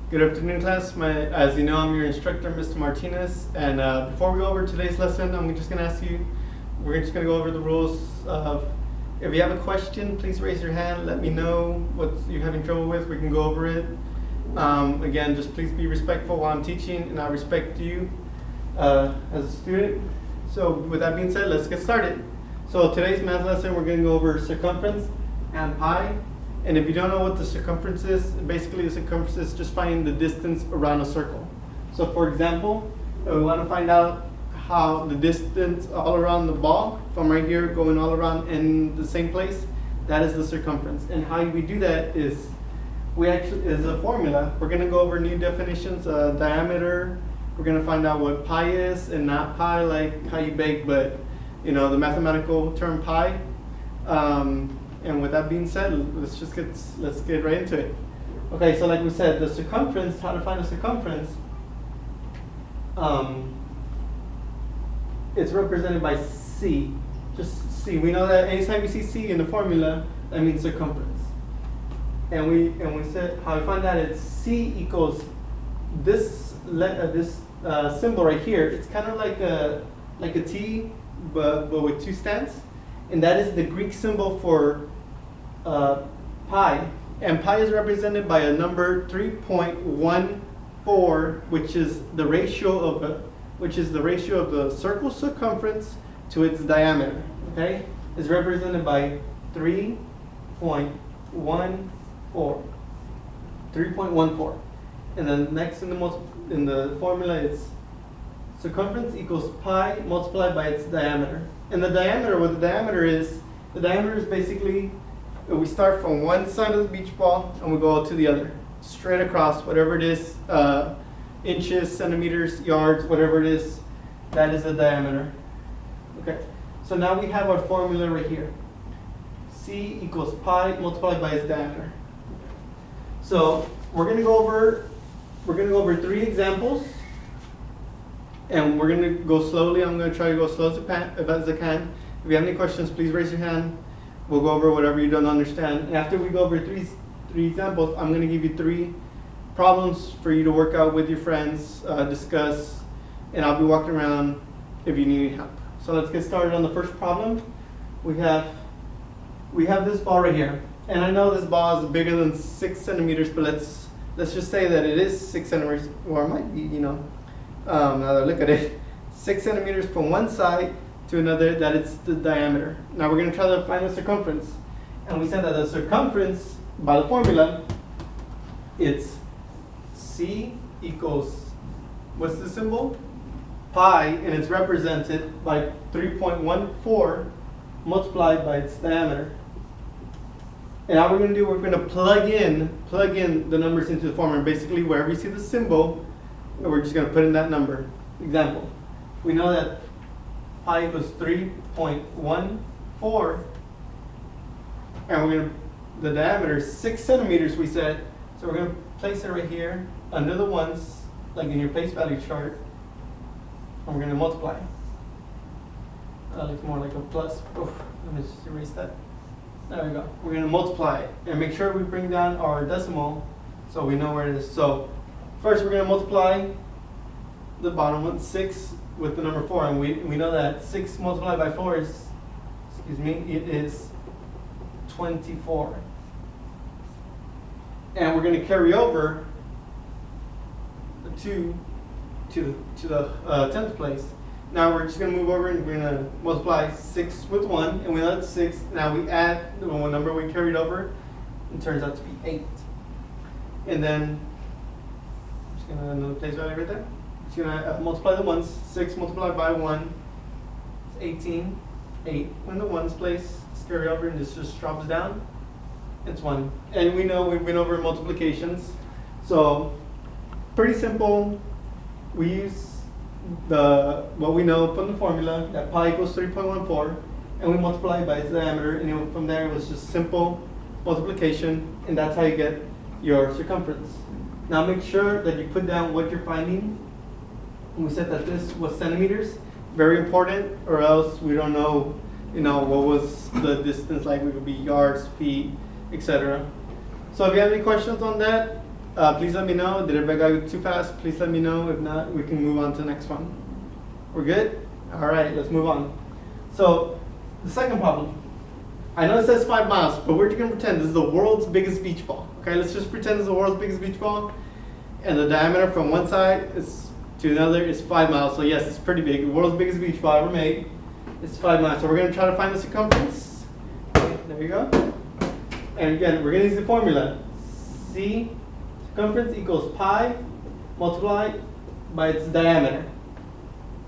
Good afternoon, class. As you know, I'm your instructor, Mr. Martinez. And before we go over today's lesson, I'm just going to ask you, we're just going to go over the rules of, if you have a question, please raise your hand. Let me know what you're having trouble with. We can go over it. Again, just please be respectful while I'm teaching, and I respect you as a student. So with that being said, let's get started. So today's math lesson, we're going to go over circumference and pi. And if you don't know what the circumference is, basically the circumference is just finding the distance around a circle. So for example, we want to find out how the distance all around the ball, from right here going all around in the same place, that is the circumference. And how we do that is, is a formula. We're going to go over new definitions, diameter. We're going to find out what pi is, and not pi like how you bake, but the mathematical term pi. And with that being said, let's get right into it. Okay, so like we said, the circumference, how to find the circumference, it's represented by C. Just C. We know that anytime we see C in the formula, that means circumference. And we said how we find that it's C equals this symbol right here. It's kind of like a T, but with two stands, and that is the Greek symbol for pi, and pi is represented by a number 3.14, which is the ratio of the circle's circumference to its diameter. Okay, is represented by 3.14. 3.14, and then next in the formula, it's circumference equals pi multiplied by its diameter. And the diameter, what the diameter is basically, we start from one side of the beach ball and we go to the other, straight across, whatever it is, inches, centimeters, yards, whatever it is, that is the diameter. Okay, so now we have our formula right here. C equals pi multiplied by its diameter. So we're gonna go over three examples, and we're gonna go slowly. I'm gonna try to go slow as I can. If you have any questions, please raise your hand. We'll go over whatever you don't understand. And after we go over three examples, I'm going to give you 3 problems for you to work out with your friends, discuss, and I'll be walking around if you need any help. So let's get started on the first problem. We have this ball right here, and I know this ball is bigger than 6 centimeters, but let's just say that it is 6 centimeters, or it might be, now that I look at it, 6 centimeters from one side to another, that it's the diameter. Now we're going to try to find the circumference. And we said that the circumference, by the formula, it's C equals, what's the symbol? Pi, and it's represented by 3.14 multiplied by its diameter. And all we're going to do, we're going to plug in the numbers into the formula. Basically, wherever you see the symbol, we're just going to put in that number. Example, we know that pi equals 3.14, and the diameter is 6 centimeters, we said, so we're going to place it right here under the ones, like in your place value chart, and we're going to multiply. That looks more like a plus. Oof, let me just erase that. There we go. We're going to multiply it, and make sure we bring down our decimal so we know where it is. So first we're going to multiply the bottom one, 6, with the number 4, and we know that 6 multiplied by 4 is, it is 24. And we're going to carry over the 2 to the 10th place. Now we're just going to move over and we're going to multiply 6 with 1, and we know that's 6. Now we add the one number we carried over, and it turns out to be 8. And then I'm just going to another place value right there. It's going to multiply the ones. 6 multiplied by 1 is 18. 8. When the ones place, let's carry over, and this just drops down. It's 1. And we know we've been over multiplications. So pretty simple. We use what we know from the formula, that pi equals 3.14, and we multiply by its diameter, and from there it was just simple multiplication, and that's how you get your circumference. Now make sure that you put down what you're finding. We said that this was centimeters, very important, or else we don't know, what was the distance like. We could be yards, feet, etc. So if you have any questions on that, Please let me know. Did I go too fast? Please let me know. If not, we can move on to the next one. We're good? All right, let's move on. So, the second problem. I know it says 5 miles, but we're going to pretend this is the world's biggest beach ball. Okay, let's just pretend this is the world's biggest beach ball. And the diameter from one side to another is 5 miles. So yes, it's pretty big. The world's biggest beach ball ever made is 5 miles. So we're going to try to find the circumference. Okay, there you go. And again, we're going to use the formula. C circumference equals pi multiplied by its diameter.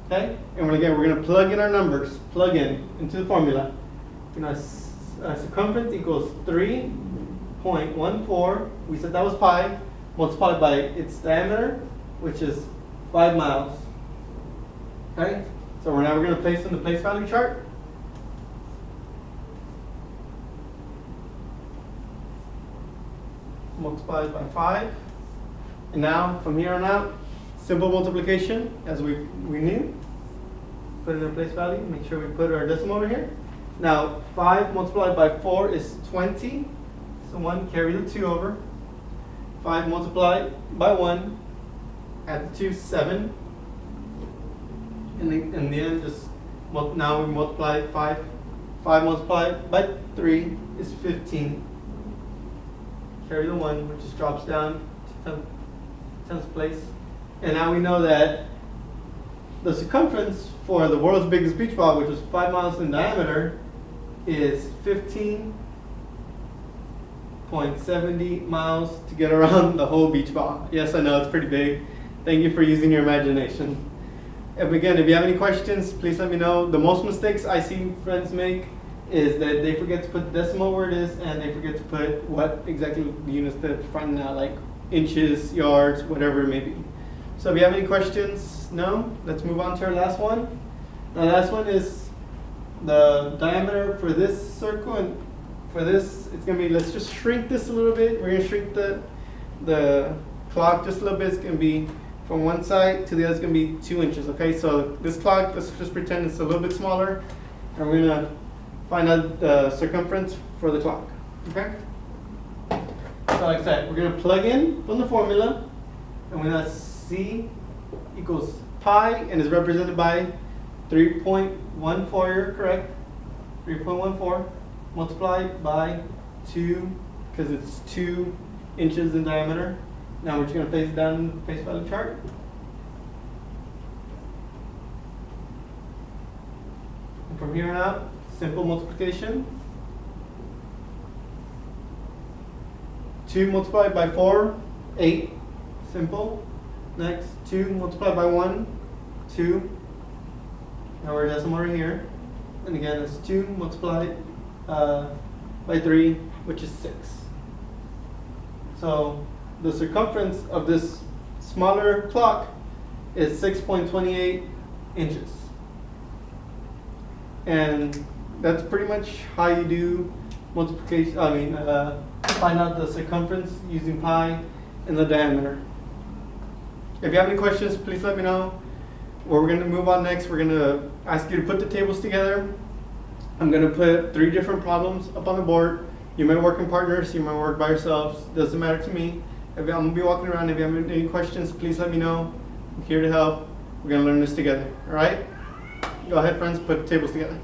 Okay? And again, we're going to plug in our numbers. Plug in into the formula. You know, circumference equals 3.14. We said that was pi, multiplied by its diameter, which is 5 miles. Okay? So now we're going to place in the place value chart. Multiplied by 5. And now, from here on out, simple multiplication, as we knew. Put in our place value. Make sure we put our decimal over here. Now, 5 multiplied by 4 is 20. So 1, carry the 2 over. 5 multiplied by 1, add the 2, 7. In the end, just now we multiply 5. 5 multiplied by 3 is 15. Carry the 1, which just drops down to 10th place. And now we know that the circumference for the world's biggest beach ball, which is 5 miles in diameter, is 15.70 miles to get around the whole beach ball. Yes, I know, it's pretty big. Thank you for using your imagination. And again, if you have any questions, please let me know. The most mistakes I see friends make is that they forget to put the decimal where it is, and they forget to put what exactly the units that front now, like inches, yards, whatever it may be. So if you have any questions, no? Let's move on to our last one. The last one is the diameter for this circle, and for this, it's going to be, let's just shrink this a little bit. We're going to shrink the clock just a little bit. It's going to be from one side to the other, it's going to be 2 inches, okay? So this clock, let's just pretend it's a little bit smaller, and we're going to find out the circumference for the clock, okay? So like I said, we're going to plug in from the formula, and we're going to C equals pi, and is represented by 3.14, you're correct, 3.14, multiplied by 2, because it's 2 inches in diameter. Now we're just going to place it down in the face value chart. And from here on out, simple multiplication. 2 multiplied by 4, 8, simple. Next, 2 multiplied by 1, 2. Now we're decimal right here. And again, it's 2 multiplied by 3, which is 6. So the circumference of this smaller clock is 6.28 inches. And that's pretty much how you do multiplication, find out the circumference using pi and the diameter. If you have any questions, please let me know. Where we're going to move on next, we're going to ask you to put the tables together. I'm going to put 3 different problems up on the board. You may work in partners, you might work by yourselves, doesn't matter to me. I'm going to be walking around. If you have any questions, please let me know. I'm here to help. We're going to learn this together, all right? Go ahead, friends, put the tables together.